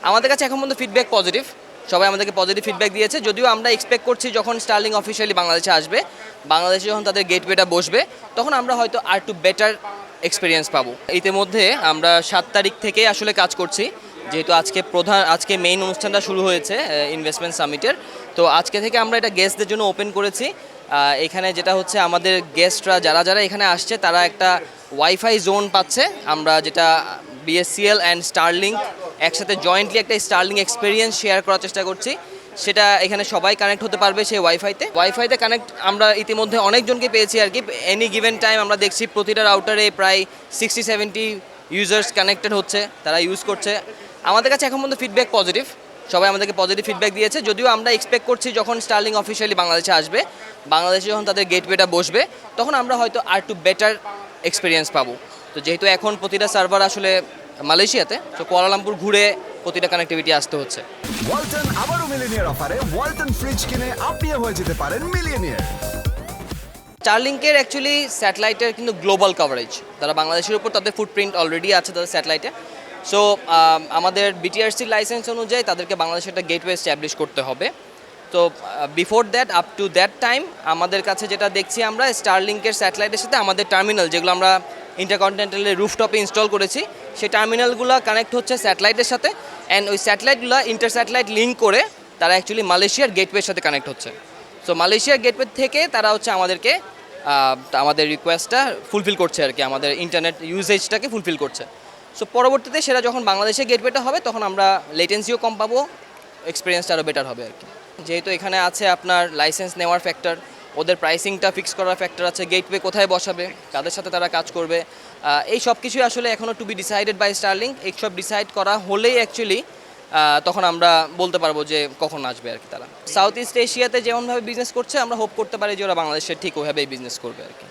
আমাদের কাছে এখন পর্যন্ত ফিডব্যাক পজিটিভ। সবাই আমাদেরকে পজিটিভ ফিডব্যাক দিয়েছে, যদিও আমরা এক্সপেক্ট করছি যখন স্টার্লিং অফিসিয়ালি বাংলাদেশে আসবে, বাংলাদেশে যখন তাদের গেটওয়েটা বসবে, তখন আমরা হয়তো আর একটু বেটার এক্সপিরিয়েন্স পাবো। ইতিমধ্যে আমরা 7 তারিখ থেকে আসলে কাজ করছি, যেহেতু আজকে মেইন অনুষ্ঠানটা শুরু হয়েছে ইনভেস্টমেন্ট সামিটের। তো আজকে থেকে আমরা এটা গেস্টদের জন্য ওপেন করেছি। এখানে যেটা হচ্ছে, আমাদের গেস্টরা যারা যারা এখানে আসছে তারা একটা ওয়াইফাই জোন পাচ্ছে, আমরা যেটা বিএসসিএল অ্যান্ড স্টারলিংক একসাথে জয়েন্টলি একটা স্টারলিং এক্সপিরিয়েন্স শেয়ার করার চেষ্টা করছি। সেটা এখানে সবাই কানেক্ট হতে পারবে সেই ওয়াইফাইতে কানেক্ট আমরা ইতিমধ্যে অনেকজনকে পেয়েছি আর কি। এনি গিভেন টাইম আমরা দেখছি প্রতিটা রাউটারে প্রায় 60-70 ইউজার্স কানেক্টেড হচ্ছে, তারা ইউজ করছে। আমাদের কাছে এখন পর্যন্ত ফিডব্যাক পজিটিভ। সবাই আমাদেরকে পজিটিভ ফিডব্যাক দিয়েছে, যদিও আমরা এক্সপেক্ট করছি যখন স্টার্লিং অফিসিয়ালি বাংলাদেশে আসবে, বাংলাদেশে যখন তাদের গেটওয়েটা বসবে, তখন আমরা হয়তো আর একটু বেটার এক্সপিরিয়েন্স পাবো। তো যেহেতু এখন প্রতিটা সার্ভার আসলে মালয়েশিয়াতে, তো কুয়ালালামপুর ঘুরে প্রতিটা কানেক্টিভিটি আসতে হচ্ছে। ওয়ালটন আবারও মিলিনিয়ার অফারে ওয়ালটন ফ্রিজ কিনে আপনিও হয়ে যেতে পারেন মিলিয়নিয়ার। স্টারলিংকের অ্যাকচুয়ালি স্যাটেলাইটের কিন্তু গ্লোবাল কভারেজ, তারা বাংলাদেশের উপর তাদের ফুটপ্রিন্ট অলরেডি আছে তাদের স্যাটেলাইটে। সো আমাদের বিটিআরসি লাইসেন্স অনুযায়ী তাদেরকে বাংলাদেশে একটা গেটওয়ে এস্টাবলিশ করতে হবে। তো before that, up to that time, আমাদের কাছে যেটা দেখছি আমরা, স্টারলিংকের স্যাটেলাইটের সাথে আমাদের টার্মিনাল, যেগুলো আমরা ইন্টারকন্টিনেন্টালের রুফটপে ইনস্টল করেছি, সেই টার্মিনালগুলো কানেক্ট হচ্ছে স্যাটেলাইটের সাথে, অ্যান্ড ওই স্যাটেলাইটগুলো ইন্টার স্যাটেলাইট লিঙ্ক করে তারা অ্যাকচুয়ালি মালয়েশিয়ার গেটওয়ের সাথে কানেক্ট হচ্ছে। সো মালয়েশিয়ার গেটওয়ে থেকে তারা হচ্ছে আমাদেরকে আমাদের রিকোয়েস্টটা ফুলফিল করছে আর কি, আমাদের ইন্টারনেট ইউজেজটাকে ফুলফিল করছে। সো পরবর্তীতে সেটা যখন বাংলাদেশে গেটওয়েটা হবে, তখন আমরা লেটেন্সিও কম পাবো, এক্সপিরিয়েন্সটা আরও বেটার হবে আর কি। যেহেতু এখানে আছে আপনার লাইসেন্স নেওয়ার ফ্যাক্টর, ওদের প্রাইসিংটা ফিক্স করার ফ্যাক্টর আছে, গেটওয়ে কোথায় বসাবে, কাদের সাথে তারা কাজ করবে, এই সব কিছুই আসলে এখনও to be decided by Starlink. এইসব ডিসাইড করা হলেই অ্যাকচুয়ালি তখন আমরা বলতে পারবো যে কখন আসবে আর কি তারা। সাউথ ইস্ট এশিয়াতে যেমনভাবে বিজনেস করছে, আমরা হোপ করতে পারি যে ওরা বাংলাদেশে ঠিক ওইভাবেই বিজনেস করবে আর কি।